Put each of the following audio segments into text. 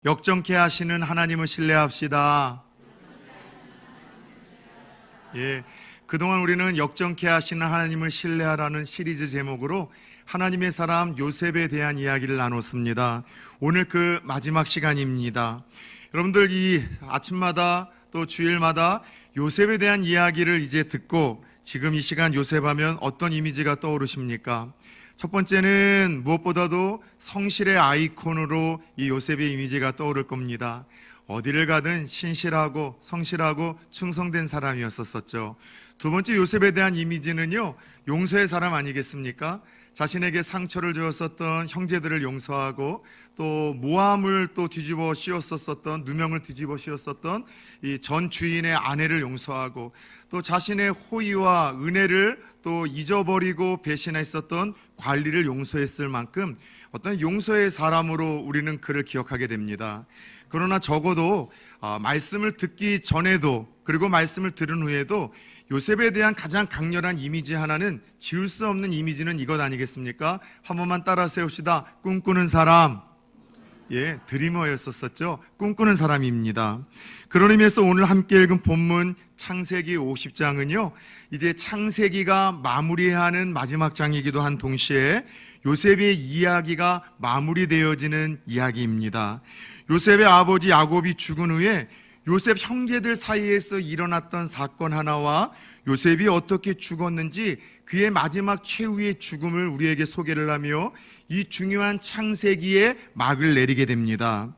역정케 하시는 하나님을 신뢰합시다. 그동안 우리는 역정케 하시는 하나님을 신뢰하라는 시리즈 제목으로 하나님의 사람 요셉에 대한 이야기를 나눴습니다. 오늘 그 마지막 시간입니다. 여러분들 이 아침마다 또 주일마다 요셉에 대한 이야기를 이제 듣고 지금 이 시간 요셉하면 어떤 이미지가 떠오르십니까? 첫 번째는 무엇보다도 성실의 아이콘으로 이 요셉의 이미지가 떠오를 겁니다. 어디를 가든 신실하고 성실하고 충성된 사람이었었죠. 두 번째 요셉에 대한 이미지는요, 용서의 사람 아니겠습니까? 자신에게 상처를 주었었던 형제들을 용서하고 또 모함을 또 뒤집어 씌웠었던, 누명을 뒤집어 씌웠었던 이 전 주인의 아내를 용서하고 또 자신의 호의와 은혜를 또 잊어버리고 배신했었던 관리를 용서했을 만큼 어떤 용서의 사람으로 우리는 그를 기억하게 됩니다. 그러나 적어도 말씀을 듣기 전에도 그리고 말씀을 들은 후에도 요셉에 대한 가장 강렬한 이미지 하나는 지울 수 없는 이미지는 이것 아니겠습니까? 한 번만 따라 세웁시다. 꿈꾸는 사람. 드리머였었죠. 꿈꾸는 사람입니다. 그런 의미에서 오늘 함께 읽은 본문 창세기 50장은요, 이제 창세기가 마무리하는 마지막 장이기도 한 동시에 요셉의 이야기가 마무리되어지는 이야기입니다. 요셉의 아버지 야곱이 죽은 후에 요셉 형제들 사이에서 일어났던 사건 하나와 요셉이 어떻게 죽었는지 그의 마지막 최후의 죽음을 우리에게 소개를 하며 이 중요한 창세기에 막을 내리게 됩니다.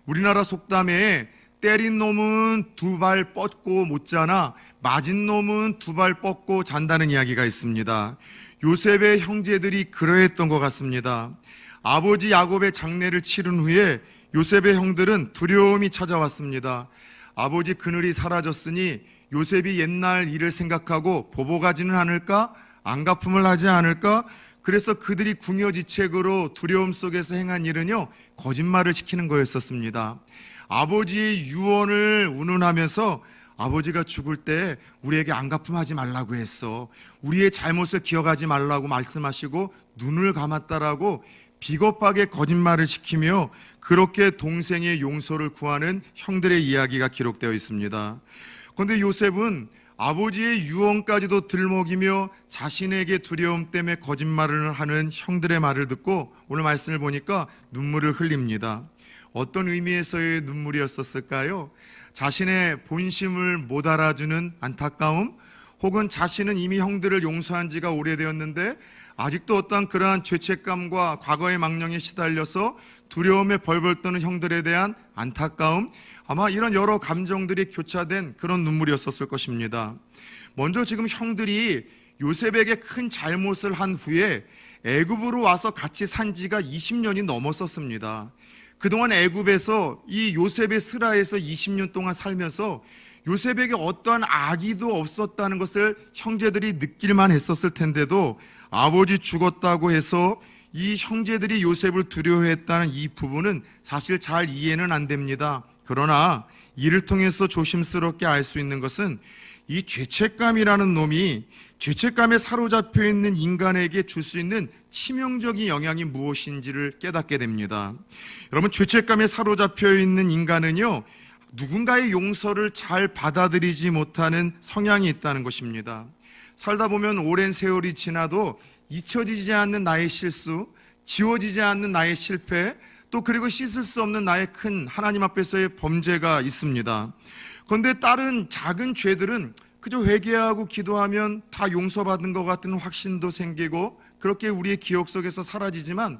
우리나라 속담에 때린 놈은 두 발 뻗고 못 자나 맞은 놈은 두 발 뻗고 잔다는 이야기가 있습니다. 요셉의 형제들이 그러했던 것 같습니다. 아버지 야곱의 장례를 치른 후에 요셉의 형들은 두려움이 찾아왔습니다. 아버지 그늘이 사라졌으니 요셉이 옛날 일을 생각하고 보복하지는 않을까? 안갚음을 하지 않을까? 그래서 그들이 궁여지책으로 두려움 속에서 행한 일은요, 거짓말을 시키는 거였었습니다. 아버지의 유언을 운운하면서 아버지가 죽을 때 우리에게 안갚음하지 말라고 했어, 우리의 잘못을 기억하지 말라고 말씀하시고 눈을 감았다라고 비겁하게 거짓말을 시키며 그렇게 동생의 용서를 구하는 형들의 이야기가 기록되어 있습니다. 그런데 요셉은 아버지의 유언까지도 들먹이며 자신에게 두려움 때문에 거짓말을 하는 형들의 말을 듣고 오늘 말씀을 보니까 눈물을 흘립니다. 어떤 의미에서의 눈물이었었을까요? 자신의 본심을 못 알아주는 안타까움, 혹은 자신은 이미 형들을 용서한 지가 오래되었는데 아직도 어떤 그러한 죄책감과 과거의 망령에 시달려서 두려움에 벌벌 떠는 형들에 대한 안타까움, 아마 이런 여러 감정들이 교차된 그런 눈물이었었을 것입니다. 먼저 지금 형들이 요셉에게 큰 잘못을 한 후에 애굽으로 와서 같이 산 지가 20년이 넘었었습니다. 그동안 애굽에서 이 요셉의 스라에서 20년 동안 살면서 요셉에게 어떠한 악의도 없었다는 것을 형제들이 느낄만 했었을 텐데도 아버지 죽었다고 해서 이 형제들이 요셉을 두려워했다는 이 부분은 사실 잘 이해는 안 됩니다. 그러나 이를 통해서 조심스럽게 알 수 있는 것은 이 죄책감이라는 놈이 죄책감에 사로잡혀 있는 인간에게 줄 수 있는 치명적인 영향이 무엇인지를 깨닫게 됩니다. 여러분, 죄책감에 사로잡혀 있는 인간은요, 누군가의 용서를 잘 받아들이지 못하는 성향이 있다는 것입니다. 살다 보면 오랜 세월이 지나도 잊혀지지 않는 나의 실수, 지워지지 않는 나의 실패, 또 그리고 씻을 수 없는 나의 큰 하나님 앞에서의 범죄가 있습니다. 그런데 다른 작은 죄들은 그저 회개하고 기도하면 다 용서받은 것 같은 확신도 생기고 그렇게 우리의 기억 속에서 사라지지만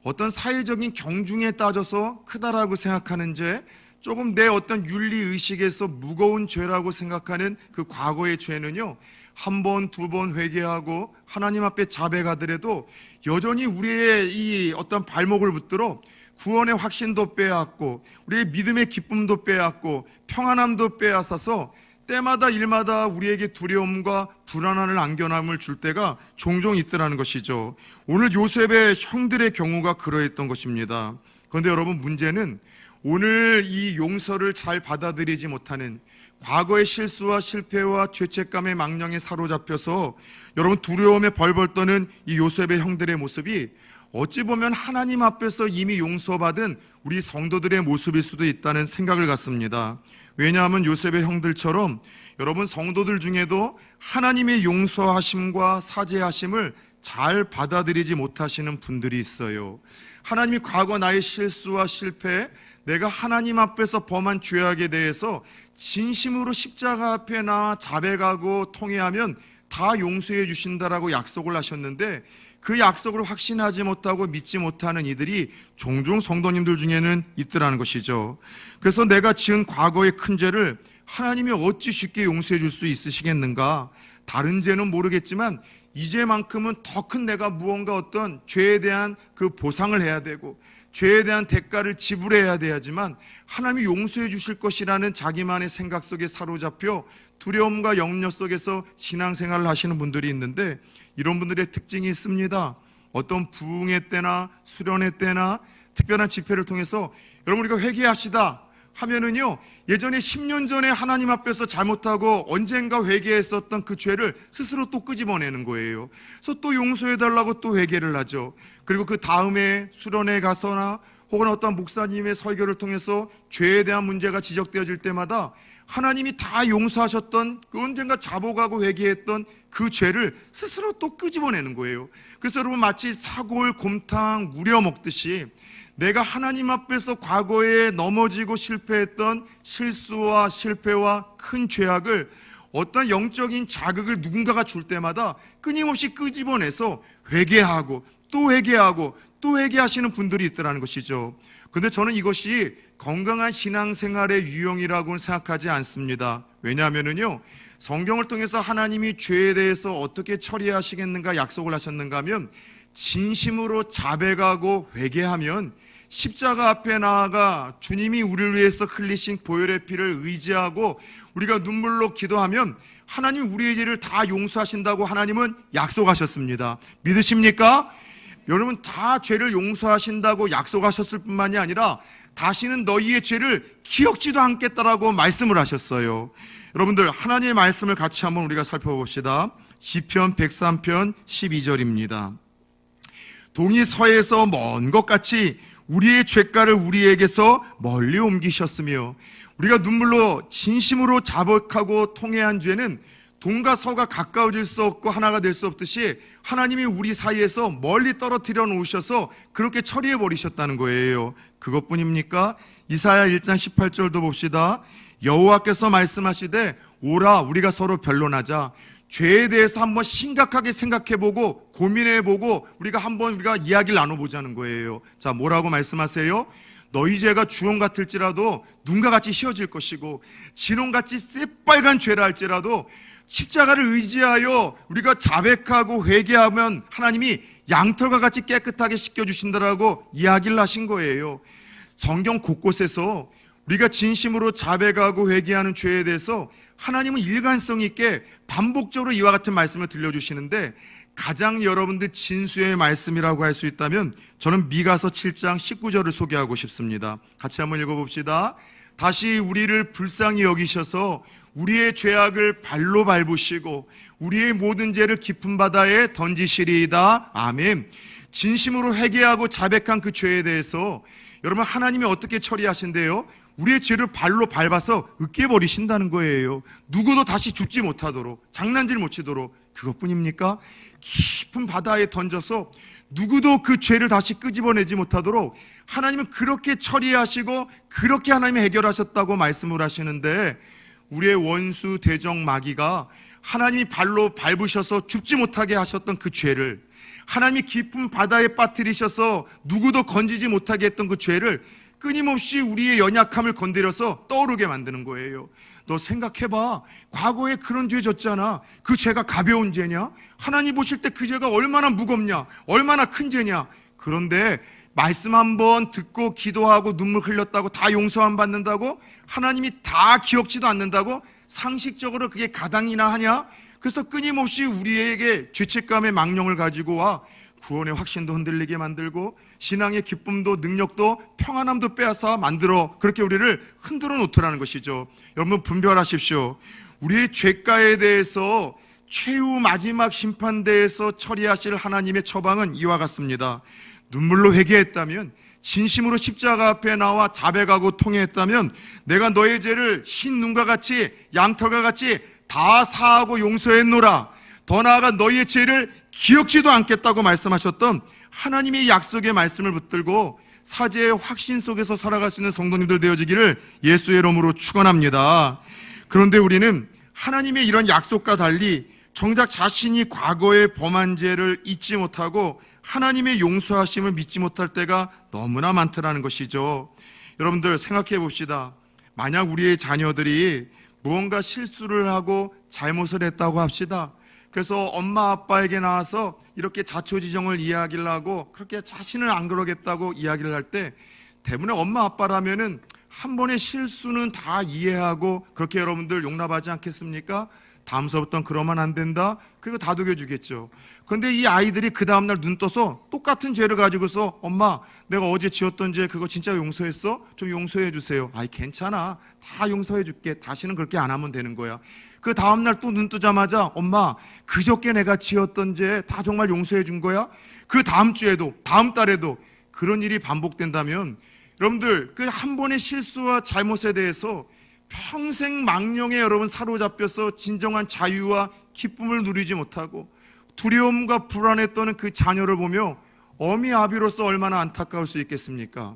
어떤 사회적인 경중에 따져서 크다라고 생각하는 죄, 조금 내 어떤 윤리의식에서 무거운 죄라고 생각하는 그 과거의 죄는요, 한 번, 두 번 회개하고 하나님 앞에 자백하더라도 여전히 우리의 이 어떤 발목을 붙들어 구원의 확신도 빼앗고 우리의 믿음의 기쁨도 빼앗고 평안함도 빼앗아서 때마다 일마다 우리에게 두려움과 불안함을 안겨남을 줄 때가 종종 있더라는 것이죠. 오늘 요셉의 형들의 경우가 그러했던 것입니다. 그런데 여러분, 문제는 오늘 이 용서를 잘 받아들이지 못하는 과거의 실수와 실패와 죄책감의 망령에 사로잡혀서 여러분 두려움에 벌벌 떠는 이 요셉의 형들의 모습이 어찌 보면 하나님 앞에서 이미 용서받은 우리 성도들의 모습일 수도 있다는 생각을 갖습니다. 왜냐하면 요셉의 형들처럼 여러분 성도들 중에도 하나님의 용서하심과 사죄하심을 잘 받아들이지 못하시는 분들이 있어요. 하나님이 과거 나의 실수와 실패, 내가 하나님 앞에서 범한 죄악에 대해서 진심으로 십자가 앞에 나 자백하고 통회하면 다 용서해 주신다라고 약속을 하셨는데, 그 약속을 확신하지 못하고 믿지 못하는 이들이 종종 성도님들 중에는 있더라는 것이죠. 그래서 내가 지은 과거의 큰 죄를 하나님이 어찌 쉽게 용서해 줄 수 있으시겠는가? 다른 죄는 모르겠지만 이 죄만큼은 더 큰 내가 무언가 어떤 죄에 대한 그 보상을 해야 되고 죄에 대한 대가를 지불해야 돼야지만 하나님이 용서해 주실 것이라는 자기만의 생각 속에 사로잡혀 두려움과 염려 속에서 신앙생활을 하시는 분들이 있는데, 이런 분들의 특징이 있습니다. 어떤 부흥의 때나 수련의 때나 특별한 집회를 통해서 여러분 우리가 회개합시다 하면은요, 예전에 10년 전에 하나님 앞에서 잘못하고 언젠가 회개했었던 그 죄를 스스로 또 끄집어내는 거예요. 그래서 또 용서해달라고 또 회개를 하죠. 그리고 그 다음에 수련회 가서나 혹은 어떤 목사님의 설교를 통해서 죄에 대한 문제가 지적되어질 때마다 하나님이 다 용서하셨던 그 언젠가 자복하고 회개했던 그 죄를 스스로 또 끄집어내는 거예요. 그래서 여러분 마치 사골 곰탕 우려 먹듯이 내가 하나님 앞에서 과거에 넘어지고 실패했던 실수와 실패와 큰 죄악을 어떤 영적인 자극을 누군가가 줄 때마다 끊임없이 끄집어내서 회개하고 또 회개하고 또 회개하시는 분들이 있더라는 것이죠. 그런데 저는 이것이 건강한 신앙생활의 유형이라고는 생각하지 않습니다. 왜냐하면요, 성경을 통해서 하나님이 죄에 대해서 어떻게 처리하시겠는가 약속을 하셨는가 하면 진심으로 자백하고 회개하면 십자가 앞에 나아가 주님이 우리를 위해서 흘리신 보혈의 피를 의지하고 우리가 눈물로 기도하면 하나님이 우리의 죄를 다 용서하신다고 하나님은 약속하셨습니다. 믿으십니까? 여러분 다 죄를 용서하신다고 약속하셨을 뿐만이 아니라 다시는 너희의 죄를 기억지도 않겠다라고 말씀을 하셨어요. 여러분들 하나님의 말씀을 같이 한번 우리가 살펴봅시다. 시편 103편 12절입니다. 동이 서에서 먼 것 같이 우리의 죄가를 우리에게서 멀리 옮기셨으며, 우리가 눈물로 진심으로 자복하고 통회한 죄는 동과 서가 가까워질 수 없고 하나가 될 수 없듯이 하나님이 우리 사이에서 멀리 떨어뜨려 놓으셔서 그렇게 처리해 버리셨다는 거예요. 그것뿐입니까? 이사야 1장 18절도 봅시다. 여호와께서 말씀하시되 오라 우리가 서로 변론하자. 죄에 대해서 한번 심각하게 생각해보고 고민해보고 우리가 이야기를 나눠보자는 거예요. 자, 뭐라고 말씀하세요? 너희 죄가 주홍 같을지라도 눈과 같이 휘어질 것이고 진홍같이 새빨간 죄라 할지라도 십자가를 의지하여 우리가 자백하고 회개하면 하나님이 양털과 같이 깨끗하게 씻겨주신다라고 이야기를 하신 거예요. 성경 곳곳에서 우리가 진심으로 자백하고 회개하는 죄에 대해서 하나님은 일관성 있게 반복적으로 이와 같은 말씀을 들려주시는데, 가장 여러분들 진수의 말씀이라고 할 수 있다면 저는 미가서 7장 19절을 소개하고 싶습니다. 같이 한번 읽어봅시다. 다시 우리를 불쌍히 여기셔서 우리의 죄악을 발로 밟으시고 우리의 모든 죄를 깊은 바다에 던지시리이다. 아멘. 진심으로 회개하고 자백한 그 죄에 대해서 여러분 하나님이 어떻게 처리하신대요? 우리의 죄를 발로 밟아서 으깨버리신다는 거예요. 누구도 다시 죽지 못하도록, 장난질 못 치도록. 그것뿐입니까? 깊은 바다에 던져서 누구도 그 죄를 다시 끄집어내지 못하도록 하나님은 그렇게 처리하시고 그렇게 하나님이 해결하셨다고 말씀을 하시는데, 우리의 원수 대적 마귀가 하나님이 발로 밟으셔서 죽지 못하게 하셨던 그 죄를, 하나님이 깊은 바다에 빠뜨리셔서 누구도 건지지 못하게 했던 그 죄를 끊임없이 우리의 연약함을 건드려서 떠오르게 만드는 거예요. 너 생각해봐. 과거에 그런 죄 졌잖아. 그 죄가 가벼운 죄냐? 하나님 보실 때 그 죄가 얼마나 무겁냐? 얼마나 큰 죄냐? 그런데 말씀 한번 듣고 기도하고 눈물 흘렸다고 다 용서 안 받는다고? 하나님이 다 기억지도 않는다고? 상식적으로 그게 가당이나 하냐? 그래서 끊임없이 우리에게 죄책감의 망령을 가지고 와 구원의 확신도 흔들리게 만들고 신앙의 기쁨도 능력도 평안함도 빼앗아 만들어 그렇게 우리를 흔들어 놓더라는 것이죠. 여러분 분별하십시오. 우리의 죄가에 대해서 최후 마지막 심판대에서 처리하실 하나님의 처방은 이와 같습니다. 눈물로 회개했다면, 진심으로 십자가 앞에 나와 자백하고 통회했다면 내가 너의 죄를 흰 눈과 같이 양털과 같이 다 사하고 용서했노라. 더 나아가 너희의 죄를 기억지도 않겠다고 말씀하셨던 하나님의 약속의 말씀을 붙들고 사죄의 확신 속에서 살아갈 수 있는 성도님들 되어지기를 예수의 이름으로 축원합니다. 그런데 우리는 하나님의 이런 약속과 달리 정작 자신이 과거에 범한 죄를 잊지 못하고 하나님의 용서하심을 믿지 못할 때가 너무나 많더라는 것이죠. 여러분들 생각해 봅시다. 만약 우리의 자녀들이 무언가 실수를 하고 잘못을 했다고 합시다. 그래서 엄마 아빠에게 나와서 이렇게 자초지종을 이야기를 하고 그렇게 자신을 안 그러겠다고 이야기를 할 때 대부분의 엄마 아빠라면은 한 번의 실수는 다 이해하고 그렇게 여러분들 용납하지 않겠습니까? 다음서부터는 그러면 안 된다. 그리고 다독여 주겠죠. 그런데 이 아이들이 그 다음날 눈 떠서 똑같은 죄를 가지고서 엄마 내가 어제 지었던 죄 그거 진짜 용서했어? 좀 용서해 주세요. 아이 괜찮아. 다 용서해 줄게. 다시는 그렇게 안 하면 되는 거야. 그 다음날 또 눈 뜨자마자 엄마 그저께 내가 지었던 죄 다 정말 용서해 준 거야? 그 다음 주에도 다음 달에도 그런 일이 반복된다면 여러분들 그 한 번의 실수와 잘못에 대해서 평생 망령에 여러분 사로잡혀서 진정한 자유와 기쁨을 누리지 못하고 두려움과 불안에 떠는 그 자녀를 보며 어미 아비로서 얼마나 안타까울 수 있겠습니까?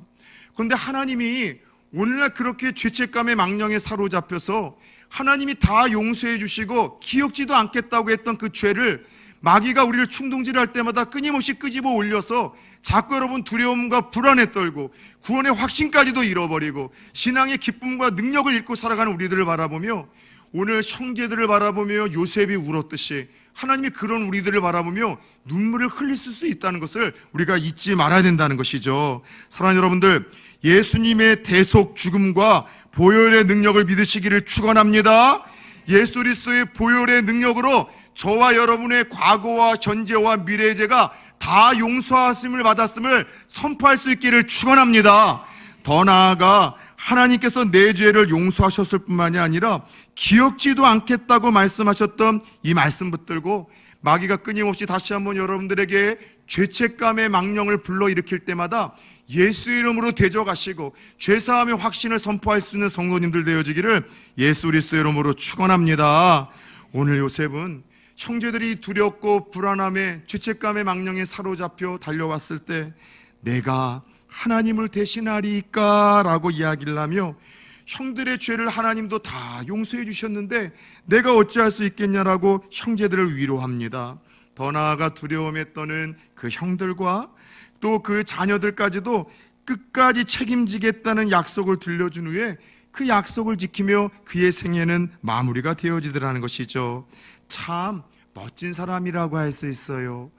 그런데 하나님이 오늘날 그렇게 죄책감의 망령에 사로잡혀서 하나님이 다 용서해 주시고 기억지도 않겠다고 했던 그 죄를 마귀가 우리를 충동질할 때마다 끊임없이 끄집어 올려서 자꾸 여러분 두려움과 불안에 떨고 구원의 확신까지도 잃어버리고 신앙의 기쁨과 능력을 잃고 살아가는 우리들을 바라보며 오늘 형제들을 바라보며 요셉이 울었듯이 하나님이 그런 우리들을 바라보며 눈물을 흘릴 수 있다는 것을 우리가 잊지 말아야 된다는 것이죠. 사랑하는 여러분들, 예수님의 대속 죽음과 보혈의 능력을 믿으시기를 축원합니다. 예수 그리스도의 보혈의 능력으로 저와 여러분의 과거와 현재와 미래의 죄가 다 용서하심을 받았음을 선포할 수 있기를 축원합니다. 더 나아가 하나님께서 내 죄를 용서하셨을 뿐만이 아니라 기억지도 않겠다고 말씀하셨던 이 말씀 붙들고 마귀가 끊임없이 다시 한번 여러분들에게 죄책감의 망령을 불러일으킬 때마다 예수 이름으로 대적하시고 죄사함의 확신을 선포할 수 있는 성도님들 되어지기를 예수 그리스도 이름으로 축원합니다. 오늘 요셉은 형제들이 두렵고 불안함에 죄책감의 망령에 사로잡혀 달려왔을 때 내가 하나님을 대신하리까 라고 이야기를 하며 형들의 죄를 하나님도 다 용서해 주셨는데 내가 어찌할 수 있겠냐라고 형제들을 위로합니다. 더 나아가 두려움에 떠는 그 형들과 또 그 자녀들까지도 끝까지 책임지겠다는 약속을 들려준 후에 그 약속을 지키며 그의 생애는 마무리가 되어지더라는 것이죠. 참 멋진 사람이라고 할 수 있어요.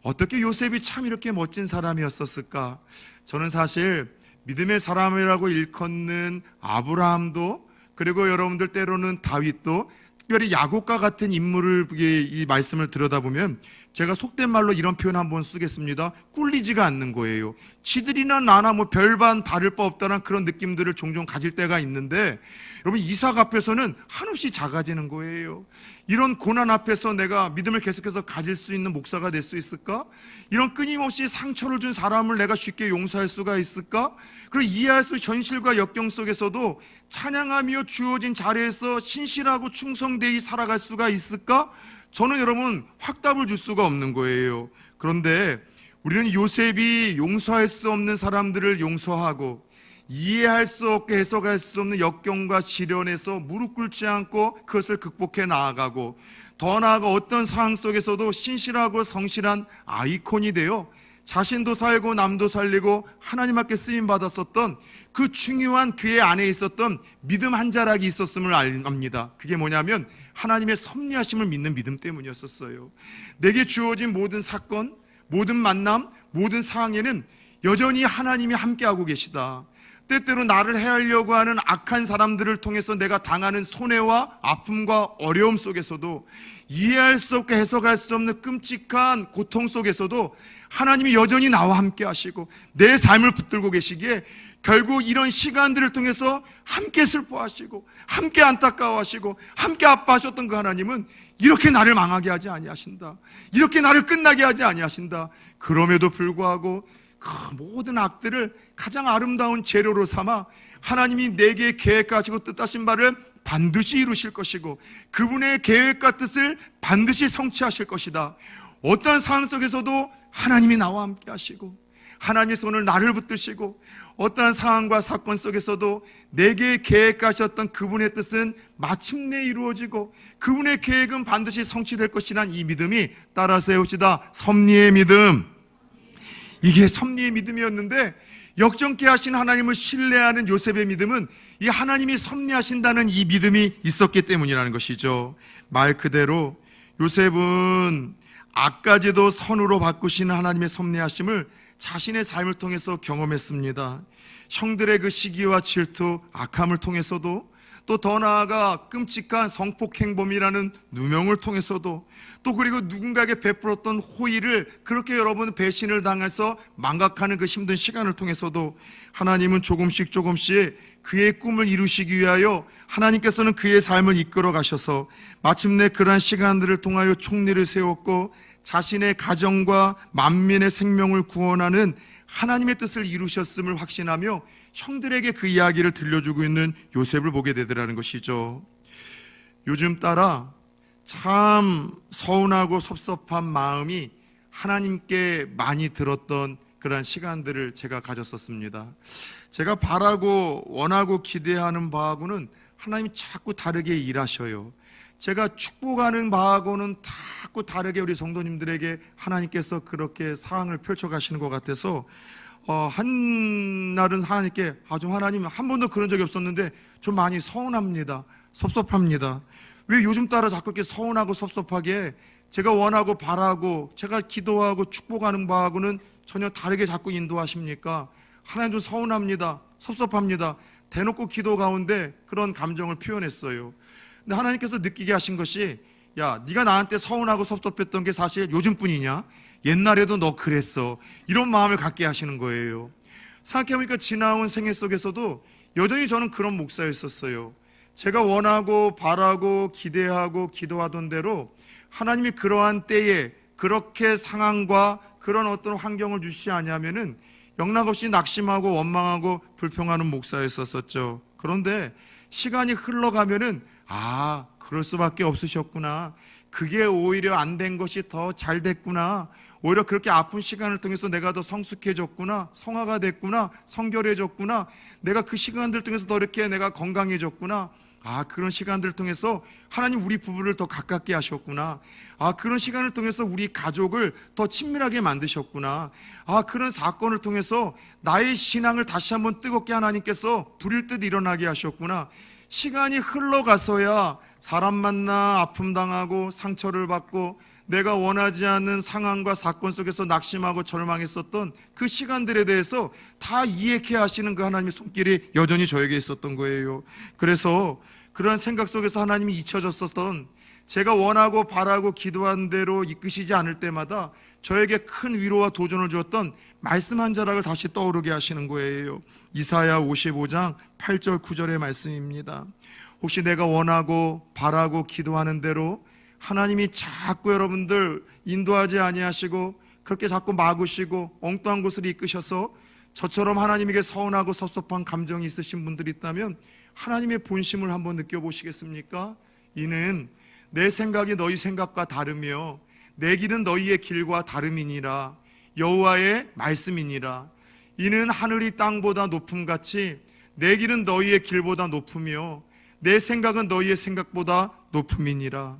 어떻게 요셉이 참 이렇게 멋진 사람이었었을까? 저는 사실 믿음의 사람이라고 일컫는 아브라함도 그리고 여러분들 때로는 다윗도 특별히 야곱과 같은 인물을 이 말씀을 들여다보면 제가 속된 말로 이런 표현 한번 쓰겠습니다. 꿀리지가 않는 거예요. 지들이나 나나 뭐 별반 다를 바 없다는 그런 느낌들을 종종 가질 때가 있는데 여러분 이삭 앞에서는 한없이 작아지는 거예요. 이런 고난 앞에서 내가 믿음을 계속해서 가질 수 있는 목사가 될 수 있을까? 이런 끊임없이 상처를 준 사람을 내가 쉽게 용서할 수가 있을까? 그리고 이해할 수 현실과 역경 속에서도 찬양하며 주어진 자리에서 신실하고 충성되이 살아갈 수가 있을까? 저는 여러분 확답을 줄 수가 없는 거예요. 그런데 우리는 요셉이 용서할 수 없는 사람들을 용서하고 이해할 수 없게 해석할 수 없는 역경과 시련에서 무릎 꿇지 않고 그것을 극복해 나아가고 더 나아가 어떤 상황 속에서도 신실하고 성실한 아이콘이 되어 자신도 살고 남도 살리고 하나님 앞에 쓰임 받았었던 그 중요한 그의 안에 있었던 믿음 한 자락이 있었음을 압니다. 그게 뭐냐면 하나님의 섭리하심을 믿는 믿음 때문이었었어요. 내게 주어진 모든 사건, 모든 만남, 모든 상황에는 여전히 하나님이 함께하고 계시다. 때때로 나를 해하려고 하는 악한 사람들을 통해서 내가 당하는 손해와 아픔과 어려움 속에서도 이해할 수 없게 해석할 수 없는 끔찍한 고통 속에서도 하나님이 여전히 나와 함께 하시고 내 삶을 붙들고 계시기에 결국 이런 시간들을 통해서 함께 슬퍼하시고 함께 안타까워하시고 함께 아파하셨던 그 하나님은 이렇게 나를 망하게 하지 아니하신다. 이렇게 나를 끝나게 하지 아니하신다. 그럼에도 불구하고 그 모든 악들을 가장 아름다운 재료로 삼아 하나님이 내게 계획하시고 뜻하신 바를 반드시 이루실 것이고 그분의 계획과 뜻을 반드시 성취하실 것이다. 어떠한 상황 속에서도 하나님이 나와 함께 하시고 하나님의 손을 나를 붙드시고 어떠한 상황과 사건 속에서도 내게 계획하셨던 그분의 뜻은 마침내 이루어지고 그분의 계획은 반드시 성취될 것이란 이 믿음이 따라 세웁시다. 섭리의 믿음. 이게 섭리의 믿음이었는데 역정케 하신 하나님을 신뢰하는 요셉의 믿음은 이 하나님이 섭리하신다는 이 믿음이 있었기 때문이라는 것이죠. 말 그대로 요셉은 악까지도 선으로 바꾸시는 하나님의 섭리하심을 자신의 삶을 통해서 경험했습니다. 형들의 그 시기와 질투, 악함을 통해서도 또 더 나아가 끔찍한 성폭행범이라는 누명을 통해서도 또 그리고 누군가에게 베풀었던 호의를 그렇게 여러분 배신을 당해서 망각하는 그 힘든 시간을 통해서도 하나님은 조금씩 그의 꿈을 이루시기 위하여 하나님께서는 그의 삶을 이끌어 가셔서 마침내 그러한 시간들을 통하여 총리를 세웠고 자신의 가정과 만민의 생명을 구원하는 하나님의 뜻을 이루셨음을 확신하며 형들에게 그 이야기를 들려주고 있는 요셉을 보게 되더라는 것이죠. 요즘 따라 참 서운하고 섭섭한 마음이 하나님께 많이 들었던 그러한 시간들을 제가 가졌었습니다. 제가 바라고 원하고 기대하는 바하고는 하나님이 자꾸 다르게 일하셔요. 제가 축복하는 바하고는 자꾸 다르게 우리 성도님들에게 하나님께서 그렇게 사항을 펼쳐가시는 것 같아서 한날은 하나님께 좀 하나님 한 번도 그런 적이 없었는데 좀 많이 서운합니다. 섭섭합니다. 왜 요즘 따라 자꾸 이렇게 서운하고 섭섭하게 제가 원하고 바라고 제가 기도하고 축복하는 바하고는 전혀 다르게 자꾸 인도하십니까? 하나님 좀 서운합니다. 섭섭합니다. 대놓고 기도 가운데 그런 감정을 표현했어요. 근데 하나님께서 느끼게 하신 것이 야, 네가 나한테 서운하고 섭섭했던 게 사실 요즘뿐이냐? 옛날에도 너 그랬어. 이런 마음을 갖게 하시는 거예요. 생각해보니까 지나온 생애 속에서도 여전히 저는 그런 목사였었어요. 제가 원하고 바라고 기대하고 기도하던 대로 하나님이 그러한 때에 그렇게 상황과 그런 어떤 환경을 주시지 않냐면은 영락없이 낙심하고 원망하고 불평하는 목사였었죠. 그런데 시간이 흘러가면은 그럴 수밖에 없으셨구나. 그게 오히려 안 된 것이 더 잘 됐구나. 오히려 그렇게 아픈 시간을 통해서 내가 더 성숙해졌구나. 성화가 됐구나. 성결해졌구나. 내가 그 시간들 통해서 더 이렇게 내가 건강해졌구나. 그런 시간들을 통해서 하나님 우리 부부를 더 가깝게 하셨구나. 그런 시간을 통해서 우리 가족을 더 친밀하게 만드셨구나. 그런 사건을 통해서 나의 신앙을 다시 한번 뜨겁게 하나님께서 불일 듯 일어나게 하셨구나. 시간이 흘러가서야 사람 만나 아픔 당하고 상처를 받고 내가 원하지 않는 상황과 사건 속에서 낙심하고 절망했었던 그 시간들에 대해서 다 이해케 하시는 그 하나님의 손길이 여전히 저에게 있었던 거예요. 그래서 그러한 생각 속에서 하나님이 잊혀졌었던 제가 원하고 바라고 기도한 대로 이끄시지 않을 때마다 저에게 큰 위로와 도전을 주었던 말씀 한 자락을 다시 떠오르게 하시는 거예요. 이사야 55장 8절 9절의 말씀입니다. 혹시 내가 원하고 바라고 기도하는 대로 하나님이 자꾸 여러분들 인도하지 아니하시고 그렇게 자꾸 막으시고 엉뚱한 곳으로 이끄셔서 저처럼 하나님에게 서운하고 섭섭한 감정이 있으신 분들이 있다면 하나님의 본심을 한번 느껴보시겠습니까? 이는 내 생각이 너희 생각과 다르며 내 길은 너희의 길과 다름이니라. 여호와의 말씀이니라. 이는 하늘이 땅보다 높음같이 내 길은 너희의 길보다 높으며 내 생각은 너희의 생각보다 높음이니라.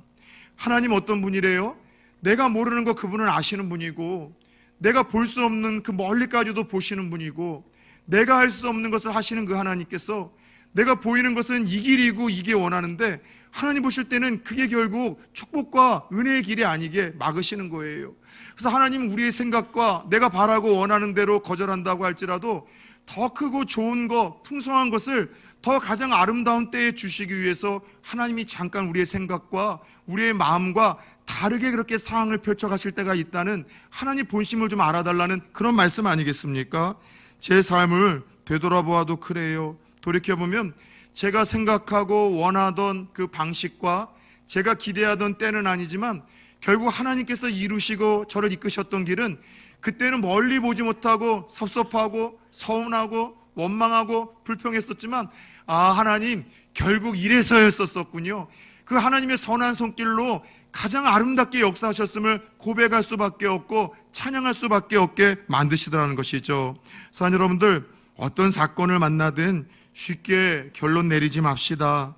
하나님 어떤 분이래요? 내가 모르는 거 그분은 아시는 분이고 내가 볼 수 없는 그 멀리까지도 보시는 분이고 내가 할 수 없는 것을 하시는 그 하나님께서 내가 보이는 것은 이 길이고 이게 원하는데 하나님 보실 때는 그게 결국 축복과 은혜의 길이 아니게 막으시는 거예요. 그래서 하나님은 우리의 생각과 내가 바라고 원하는 대로 거절한다고 할지라도 더 크고 좋은 것, 풍성한 것을 더 가장 아름다운 때에 주시기 위해서 하나님이 잠깐 우리의 생각과 우리의 마음과 다르게 그렇게 상황을 펼쳐가실 때가 있다는 하나님 본심을 좀 알아달라는 그런 말씀 아니겠습니까? 제 삶을 되돌아보아도 그래요. 돌이켜보면 제가 생각하고 원하던 그 방식과 제가 기대하던 때는 아니지만 결국 하나님께서 이루시고 저를 이끄셨던 길은 그때는 멀리 보지 못하고 섭섭하고 서운하고 원망하고 불평했었지만 하나님 결국 이래서였었군요. 그 하나님의 선한 손길로 가장 아름답게 역사하셨음을 고백할 수밖에 없고 찬양할 수밖에 없게 만드시더라는 것이죠. 사랑하는 여러분들, 어떤 사건을 만나든 쉽게 결론 내리지 맙시다.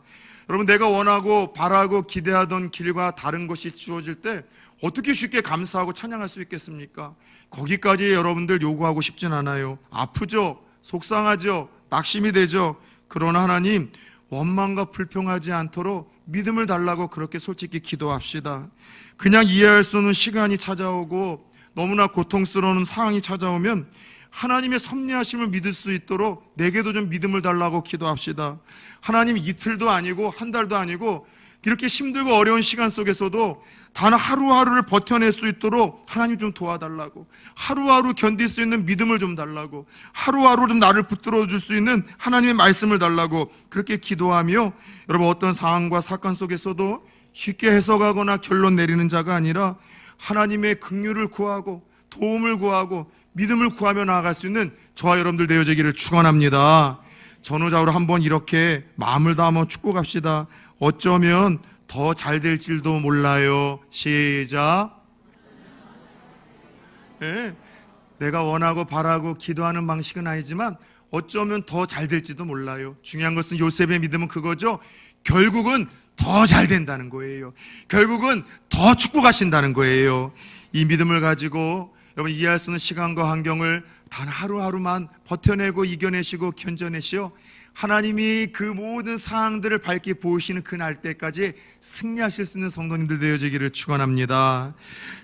여러분, 내가 원하고 바라고 기대하던 길과 다른 것이 주어질 때 어떻게 쉽게 감사하고 찬양할 수 있겠습니까? 거기까지 여러분들 요구하고 싶진 않아요. 아프죠? 속상하죠? 낙심이 되죠? 그러나 하나님, 원망과 불평하지 않도록 믿음을 달라고 그렇게 솔직히 기도합시다. 그냥 이해할 수 없는 시간이 찾아오고 너무나 고통스러운 상황이 찾아오면 하나님의 섭리하심을 믿을 수 있도록 내게도 좀 믿음을 달라고 기도합시다. 하나님, 이틀도 아니고 한 달도 아니고 이렇게 힘들고 어려운 시간 속에서도 단 하루하루를 버텨낼 수 있도록 하나님 좀 도와달라고, 하루하루 견딜 수 있는 믿음을 좀 달라고, 하루하루 좀 나를 붙들어 줄 수 있는 하나님의 말씀을 달라고 그렇게 기도하며, 여러분, 어떤 상황과 사건 속에서도 쉽게 해석하거나 결론 내리는 자가 아니라 하나님의 긍휼을 구하고 도움을 구하고 믿음을 구하며 나아갈 수 있는 저와 여러분들 되어지기를 축원합니다. 전후좌우로 한번 이렇게 마음을 다하며 축복합시다. 어쩌면 더 잘 될지도 몰라요. 시작. 내가 원하고 바라고 기도하는 방식은 아니지만 어쩌면 더 잘 될지도 몰라요. 중요한 것은 요셉의 믿음은 그거죠. 결국은 더 잘 된다는 거예요. 결국은 더 축복하신다는 거예요. 이 믿음을 가지고 여러분, 이해할 수 있는 시간과 환경을 단 하루하루만 버텨내고 이겨내시고 견뎌내시오. 하나님이 그 모든 상황들을 밝게 보이시는 그날 때까지 승리하실 수 있는 성도님들 되어지기를 축원합니다.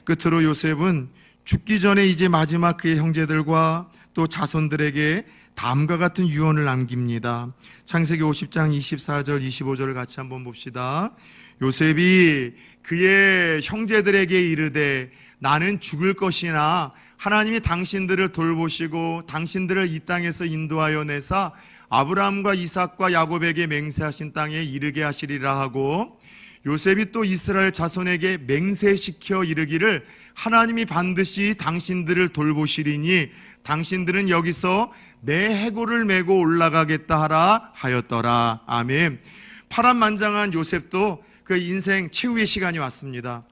끝으로 요셉은 죽기 전에 이제 마지막 그의 형제들과 또 자손들에게 다음과 같은 유언을 남깁니다. 창세기 50장 24절 25절을 같이 한번 봅시다. 요셉이 그의 형제들에게 이르되 나는 죽을 것이나 하나님이 당신들을 돌보시고 당신들을 이 땅에서 인도하여 내사 아브라함과 이삭과 야곱에게 맹세하신 땅에 이르게 하시리라 하고, 요셉이 또 이스라엘 자손에게 맹세시켜 이르기를 하나님이 반드시 당신들을 돌보시리니 당신들은 여기서 내 해골을 메고 올라가겠다 하라 하였더라. 아멘. 파란만장한 요셉도 그 인생 최후의 시간이 왔습니다.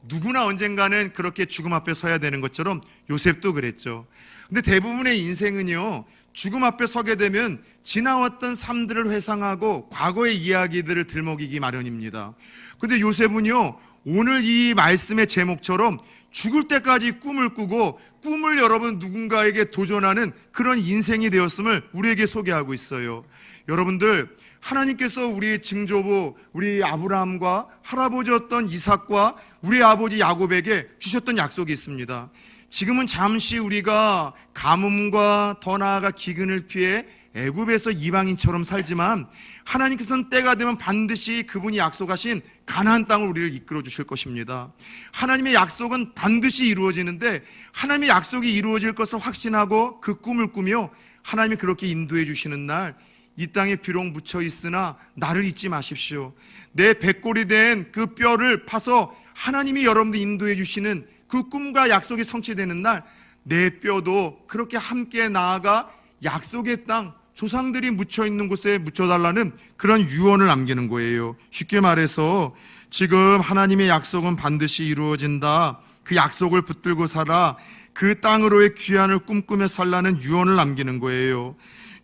누구나 언젠가는 그렇게 죽음 앞에 서야 되는 것처럼 요셉도 그랬죠. 근데 대부분의 인생은요, 죽음 앞에 서게 되면 지나왔던 삶들을 회상하고 과거의 이야기들을 들먹이기 마련입니다. 근데 요셉은요, 오늘 이 말씀의 제목처럼 죽을 때까지 꿈을 꾸고 꿈을 여러분 누군가에게 도전하는 그런 인생이 되었음을 우리에게 소개하고 있어요. 여러분들, 하나님께서 우리 증조부 우리 아브라함과 할아버지였던 이삭과 우리 아버지 야곱에게 주셨던 약속이 있습니다. 지금은 잠시 우리가 가뭄과 더 나아가 기근을 피해 애굽에서 이방인처럼 살지만 하나님께서는 때가 되면 반드시 그분이 약속하신 가나안 땅을 우리를 이끌어 주실 것입니다. 하나님의 약속은 반드시 이루어지는데 하나님의 약속이 이루어질 것을 확신하고 그 꿈을 꾸며 하나님이 그렇게 인도해 주시는 날, 이 땅에 비록 묻혀 있으나 나를 잊지 마십시오. 내 백골이 된 그 뼈를 파서 하나님이 여러분들 인도해 주시는 그 꿈과 약속이 성취되는 날, 내 뼈도 그렇게 함께 나아가 약속의 땅, 조상들이 묻혀 있는 곳에 묻혀달라는 그런 유언을 남기는 거예요. 쉽게 말해서 지금 하나님의 약속은 반드시 이루어진다, 그 약속을 붙들고 살아, 그 땅으로의 귀환을 꿈꾸며 살라는 유언을 남기는 거예요.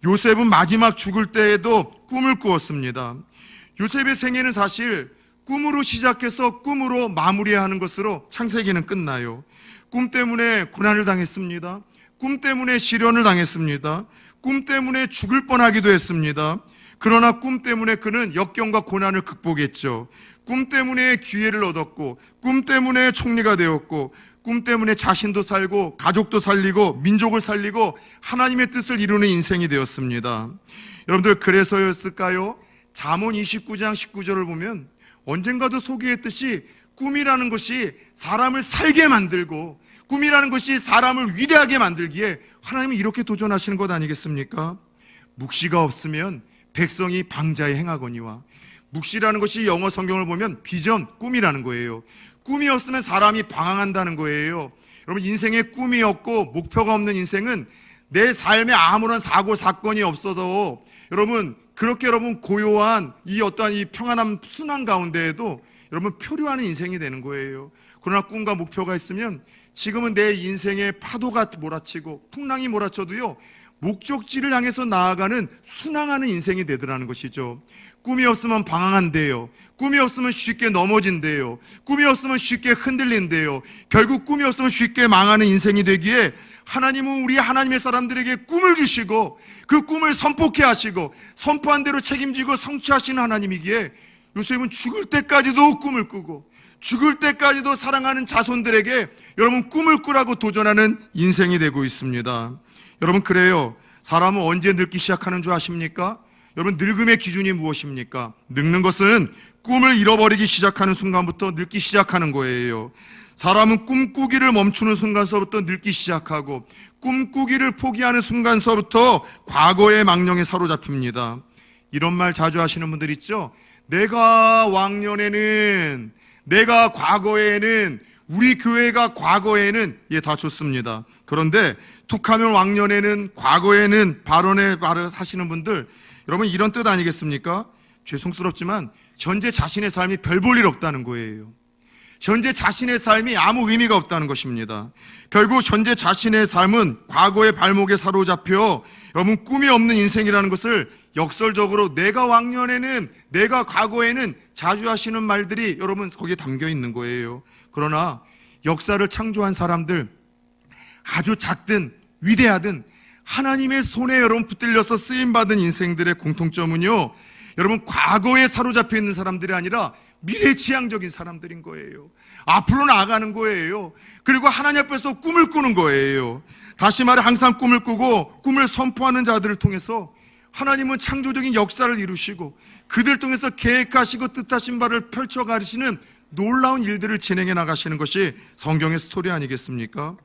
요셉은 마지막 죽을 때에도 꿈을 꾸었습니다. 요셉의 생애는 사실 꿈으로 시작해서 꿈으로 마무리하는 것으로 창세기는 끝나요. 꿈 때문에 고난을 당했습니다. 꿈 때문에 시련을 당했습니다. 꿈 때문에 죽을 뻔하기도 했습니다. 그러나 꿈 때문에 그는 역경과 고난을 극복했죠. 꿈 때문에 기회를 얻었고, 꿈 때문에 총리가 되었고, 꿈 때문에 자신도 살고 가족도 살리고 민족을 살리고 하나님의 뜻을 이루는 인생이 되었습니다. 여러분들, 그래서였을까요? 잠언 29장 19절을 보면 언젠가도 소개했듯이 꿈이라는 것이 사람을 살게 만들고 꿈이라는 것이 사람을 위대하게 만들기에 하나님은 이렇게 도전하시는 것 아니겠습니까? 묵시가 없으면 백성이 방자에 행하거니와. 묵시라는 것이 영어 성경을 보면 비전, 꿈이라는 거예요. 꿈이 없으면 사람이 방황한다는 거예요. 여러분, 인생에 꿈이 없고 목표가 없는 인생은 내 삶에 아무런 사고 사건이 없어도 그렇게 고요한 이 어떠한 이 평안한 순환 가운데에도 표류하는 인생이 되는 거예요. 그러나 꿈과 목표가 있으면 지금은 내 인생에 파도가 몰아치고 풍랑이 몰아쳐도요, 목적지를 향해서 나아가는 순항하는 인생이 되더라는 것이죠. 꿈이 없으면 방황한대요. 꿈이 없으면 쉽게 넘어진대요. 꿈이 없으면 쉽게 흔들린대요. 결국 꿈이 없으면 쉽게 망하는 인생이 되기에 하나님은 우리 하나님의 사람들에게 꿈을 주시고 그 꿈을 선포케 하시고 선포한 대로 책임지고 성취하시는 하나님이기에 요셉은 죽을 때까지도 꿈을 꾸고 죽을 때까지도 사랑하는 자손들에게 여러분 꿈을 꾸라고 도전하는 인생이 되고 있습니다. 여러분, 그래요. 사람은 언제 늙기 시작하는 줄 아십니까? 여러분, 늙음의 기준이 무엇입니까? 늙는 것은 꿈을 잃어버리기 시작하는 순간부터 늙기 시작하는 거예요. 사람은 꿈꾸기를 멈추는 순간서부터 늙기 시작하고 꿈꾸기를 포기하는 순간서부터 과거의 망령에 사로잡힙니다. 이런 말 자주 하시는 분들 있죠? 내가 과거에는 우리 교회가 과거에는 다 좋습니다. 그런데 툭하면 왕년에는 과거에는 발언에 말을 하시는 분들, 여러분, 이런 뜻 아니겠습니까? 죄송스럽지만 현재 자신의 삶이 별 볼 일 없다는 거예요. 현재 자신의 삶이 아무 의미가 없다는 것입니다. 결국 현재 자신의 삶은 과거의 발목에 사로잡혀 여러분 꿈이 없는 인생이라는 것을 역설적으로 내가 과거에는 자주 하시는 말들이 여러분 거기에 담겨 있는 거예요. 그러나 역사를 창조한 사람들, 아주 작든 위대하든 하나님의 손에 여러분 붙들려서 쓰임받은 인생들의 공통점은요, 여러분 과거에 사로잡혀 있는 사람들이 아니라 미래지향적인 사람들인 거예요. 앞으로 나아가는 거예요. 그리고 하나님 앞에서 꿈을 꾸는 거예요. 다시 말해 항상 꿈을 꾸고 꿈을 선포하는 자들을 통해서 하나님은 창조적인 역사를 이루시고 그들 통해서 계획하시고 뜻하신 바를 펼쳐 가시는 놀라운 일들을 진행해 나가시는 것이 성경의 스토리 아니겠습니까?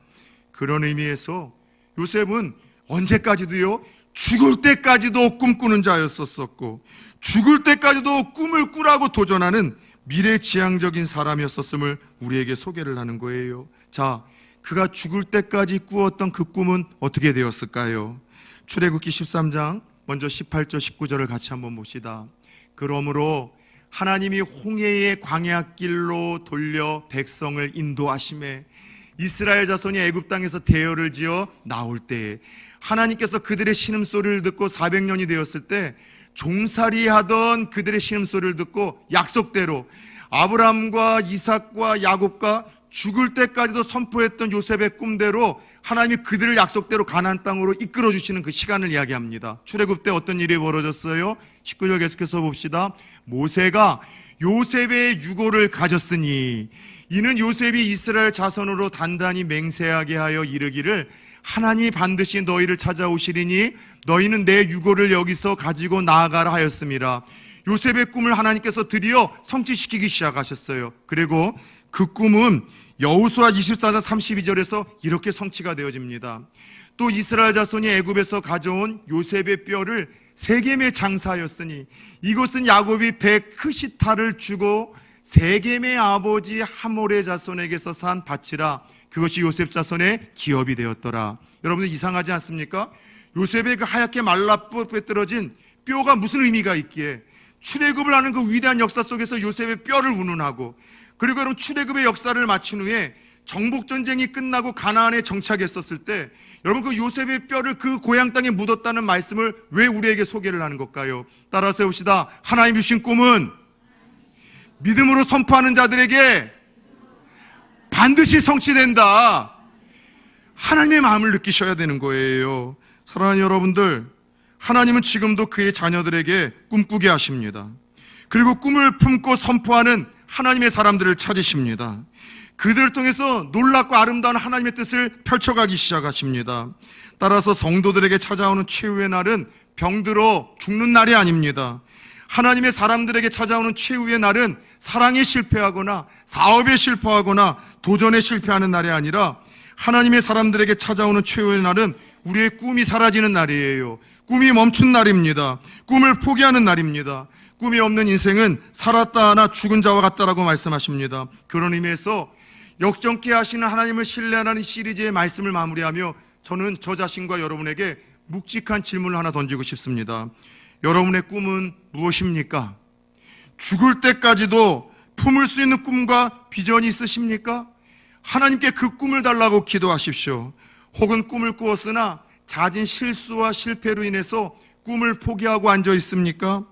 그런 의미에서 요셉은 언제까지도요, 죽을 때까지도 꿈꾸는 자였었고 죽을 때까지도 꿈을 꾸라고 도전하는 미래지향적인 사람이었었음을 우리에게 소개를 하는 거예요. 자, 그가 죽을 때까지 꾸었던 그 꿈은 어떻게 되었을까요? 출애굽기 13장 먼저 18절 19절을 같이 한번 봅시다. 그러므로 하나님이 홍해의 광야길로 돌려 백성을 인도하심에 이스라엘 자손이 애굽 땅에서 대열을 지어 나올 때에 하나님께서 그들의 신음소리를 듣고 400년이 되었을 때 종살이 하던 그들의 신음소리를 듣고 약속대로 아브라함과 이삭과 야곱과 죽을 때까지도 선포했던 요셉의 꿈대로 하나님이 그들을 약속대로 가나안 땅으로 이끌어 주시는 그 시간을 이야기합니다. 출애굽 때 어떤 일이 벌어졌어요? 19절 계속해서 봅시다. 모세가 요셉의 유고를 가졌으니 이는 요셉이 이스라엘 자손으로 단단히 맹세하게 하여 이르기를 하나님이 반드시 너희를 찾아오시리니 너희는 내 유고를 여기서 가지고 나아가라 하였습니다. 요셉의 꿈을 하나님께서 드디어 성취시키기 시작하셨어요. 그리고 그 꿈은 여호수아 24장 32절에서 이렇게 성취가 되어집니다. 또 이스라엘 자손이 애굽에서 가져온 요셉의 뼈를 세겜에 장사하였으니 이곳은 야곱이 베크시타를 주고 세겜의 아버지 하몰의 자손에게서 산 밭이라 그것이 요셉 자손의 기업이 되었더라. 여러분들 이상하지 않습니까? 요셉의 그 하얗게 말라 빼떨어진 뼈가 무슨 의미가 있기에 출애굽을 하는 그 위대한 역사 속에서 요셉의 뼈를 운운하고 그리고 여러분 출애굽의 역사를 마친 후에 정복전쟁이 끝나고 가나안에 정착했었을 때 여러분 그 요셉의 뼈를 그 고향 땅에 묻었다는 말씀을 왜 우리에게 소개를 하는 걸까요? 따라서 해봅시다. 하나님 주신 꿈은 믿음으로 선포하는 자들에게 반드시 성취된다. 하나님의 마음을 느끼셔야 되는 거예요. 사랑하는 여러분들, 하나님은 지금도 그의 자녀들에게 꿈꾸게 하십니다. 그리고 꿈을 품고 선포하는 하나님의 사람들을 찾으십니다. 그들을 통해서 놀랍고 아름다운 하나님의 뜻을 펼쳐가기 시작하십니다. 따라서 성도들에게 찾아오는 최후의 날은 병들어 죽는 날이 아닙니다. 하나님의 사람들에게 찾아오는 최후의 날은 사랑에 실패하거나 사업에 실패하거나 도전에 실패하는 날이 아니라 하나님의 사람들에게 찾아오는 최후의 날은 우리의 꿈이 사라지는 날이에요. 꿈이 멈춘 날입니다. 꿈을 포기하는 날입니다. 꿈이 없는 인생은 살았다 하나 죽은 자와 같다라고 말씀하십니다. 그런 의미에서 역정케 하시는 하나님을 신뢰하는 시리즈의 말씀을 마무리하며 저는 저 자신과 여러분에게 묵직한 질문을 하나 던지고 싶습니다. 여러분의 꿈은 무엇입니까? 죽을 때까지도 품을 수 있는 꿈과 비전이 있으십니까? 하나님께 그 꿈을 달라고 기도하십시오. 혹은 꿈을 꾸었으나 잦은 실수와 실패로 인해서 꿈을 포기하고 앉아 있습니까?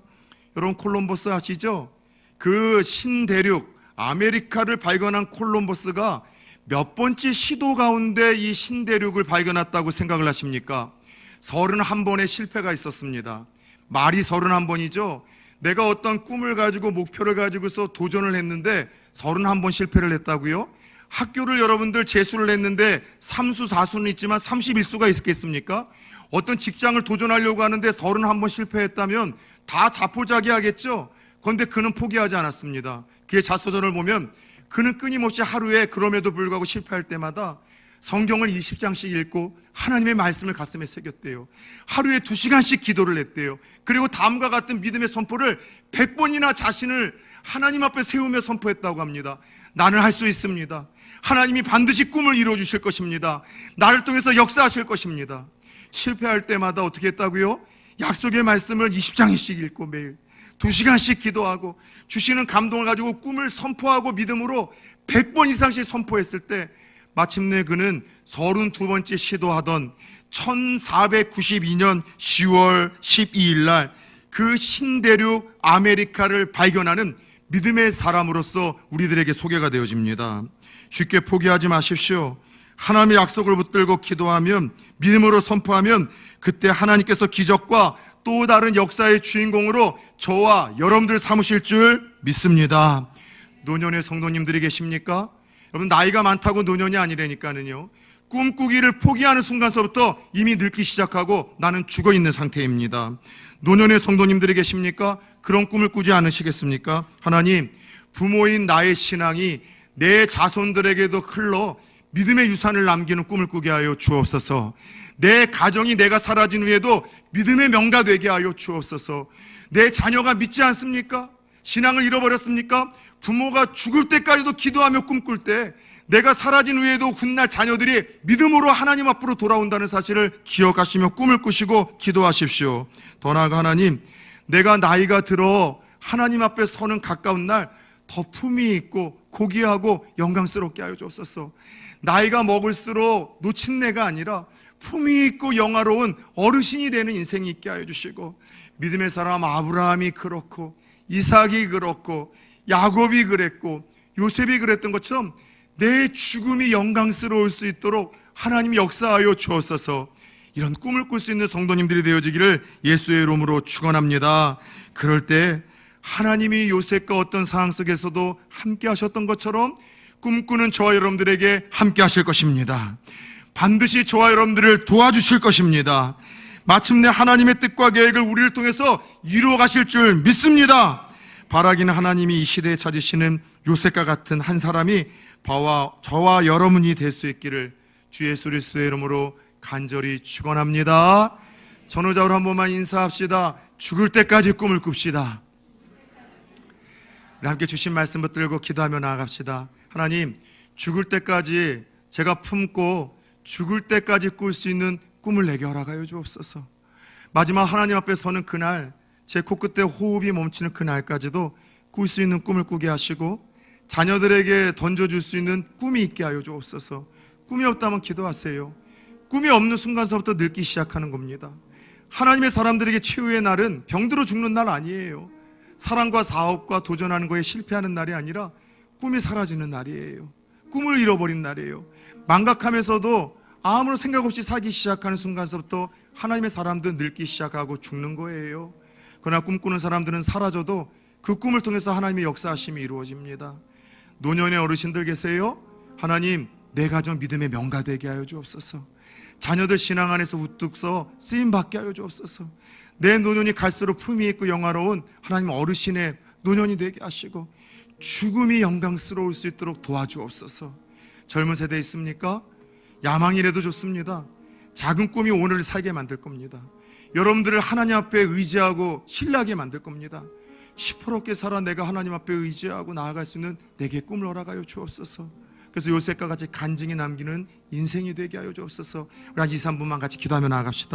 여러분, 콜럼버스 아시죠? 그 신대륙 아메리카를 발견한 콜럼버스가 몇 번째 시도 가운데 이 신대륙을 발견했다고 생각을 하십니까? 31번의 실패가 있었습니다. 말이 31번이죠. 내가 어떤 꿈을 가지고 목표를 가지고서 도전을 했는데 31번 실패를 했다고요? 학교를 여러분들 재수를 했는데 3수 4수는 있지만 31수가 있겠습니까? 어떤 직장을 도전하려고 하는데 31번 실패했다면 다 자포자기하겠죠? 그런데 그는 포기하지 않았습니다. 그의 자서전을 보면 그는 끊임없이 하루에 그럼에도 불구하고 실패할 때마다 성경을 20장씩 읽고 하나님의 말씀을 가슴에 새겼대요. 하루에 2시간씩 기도를 했대요. 그리고 다음과 같은 믿음의 선포를 100번이나 자신을 하나님 앞에 세우며 선포했다고 합니다. 나는 할 수 있습니다. 하나님이 반드시 꿈을 이루어주실 것입니다. 나를 통해서 역사하실 것입니다. 실패할 때마다 어떻게 했다고요? 약속의 말씀을 20장씩 읽고 매일 2시간씩 기도하고 주시는 감동을 가지고 꿈을 선포하고 믿음으로 100번 이상씩 선포했을 때 마침내 그는 32번째 시도하던 1492년 10월 12일 날 그 신대륙 아메리카를 발견하는 믿음의 사람으로서 우리들에게 소개가 되어집니다. 쉽게 포기하지 마십시오. 하나님의 약속을 붙들고 기도하면, 믿음으로 선포하면 그때 하나님께서 기적과 또 다른 역사의 주인공으로 저와 여러분들 삼으실 줄 믿습니다. 노년의 성도님들이 계십니까? 여러분, 나이가 많다고 노년이 아니라니까는요. 꿈꾸기를 포기하는 순간서부터 이미 늙기 시작하고 나는 죽어있는 상태입니다. 노년의 성도님들이 계십니까? 그런 꿈을 꾸지 않으시겠습니까? 하나님, 부모인 나의 신앙이 내 자손들에게도 흘러 믿음의 유산을 남기는 꿈을 꾸게 하여 주옵소서. 내 가정이 내가 사라진 후에도 믿음의 명가 되게 하여 주옵소서. 내 자녀가 믿지 않습니까? 신앙을 잃어버렸습니까? 부모가 죽을 때까지도 기도하며 꿈꿀 때 내가 사라진 후에도 훗날 자녀들이 믿음으로 하나님 앞으로 돌아온다는 사실을 기억하시며 꿈을 꾸시고 기도하십시오. 더 나아가 하나님, 내가 나이가 들어 하나님 앞에 서는 가까운 날 더 품위 있고 고귀하고 영광스럽게 하여 주옵소서. 나이가 먹을수록 놓친 내가 아니라 품위 있고 영화로운 어르신이 되는 인생이 있게 하여 주시고, 믿음의 사람 아브라함이 그렇고 이삭이 그렇고 야곱이 그랬고 요셉이 그랬던 것처럼 내 죽음이 영광스러울 수 있도록 하나님이 역사하여 주옵소서. 이런 꿈을 꿀 수 있는 성도님들이 되어지기를 예수의 이름으로 축원합니다. 그럴 때 하나님이 요셉과 어떤 상황 속에서도 함께 하셨던 것처럼 꿈꾸는 저와 여러분들에게 함께 하실 것입니다. 반드시 저와 여러분들을 도와주실 것입니다. 마침내 하나님의 뜻과 계획을 우리를 통해서 이루어 가실 줄 믿습니다. 바라기는 하나님이 이 시대에 찾으시는 요셉과 같은 한 사람이 저와 여러분이 될 수 있기를 주 예수 그리스도의 이름으로 간절히 축원합니다. 전우자로 한 번만 인사합시다. 죽을 때까지 꿈을 꿉시다. 함께 주신 말씀 붙들고 기도하며 나아갑시다. 하나님, 죽을 때까지 제가 품고 죽을 때까지 꿀 수 있는 꿈을 내게 허락하여 주옵소서. 마지막 하나님 앞에 서는 그날, 제 코끝에 호흡이 멈추는 그날까지도 꿀 수 있는 꿈을 꾸게 하시고 자녀들에게 던져줄 수 있는 꿈이 있게 하여 주옵소서. 꿈이 없다면 기도하세요. 꿈이 없는 순간서부터 늙기 시작하는 겁니다. 하나님의 사람들에게 최후의 날은 병들어 죽는 날 아니에요. 사랑과 사업과 도전하는 거에 실패하는 날이 아니라 꿈이 사라지는 날이에요. 꿈을 잃어버린 날이에요. 망각하면서도 아무런 생각 없이 살기 시작하는 순간서부터 하나님의 사람들은 늙기 시작하고 죽는 거예요. 그러나 꿈꾸는 사람들은 사라져도 그 꿈을 통해서 하나님의 역사하심이 이루어집니다. 노년의 어르신들 계세요? 하나님, 내 가정 믿음의 명가 되게 하여 주옵소서. 자녀들 신앙 안에서 우뚝 서 쓰임받게 하여 주옵소서. 내 노년이 갈수록 품위 있고 영화로운 하나님 어르신의 노년이 되게 하시고 죽음이 영광스러울 수 있도록 도와주옵소서. 젊은 세대 있습니까? 야망이라도 좋습니다. 작은 꿈이 오늘을 살게 만들 겁니다. 여러분들을 하나님 앞에 의지하고 신뢰하게 만들 겁니다. 시퍼렇게 살아 내가 하나님 앞에 의지하고 나아갈 수 있는 내게 꿈을 허락하여 주옵소서. 그래서 요셉과 같이 간증이 남기는 인생이 되게 하여 주옵소서. 우리 한 2, 3분만 같이 기도하며 나아갑시다.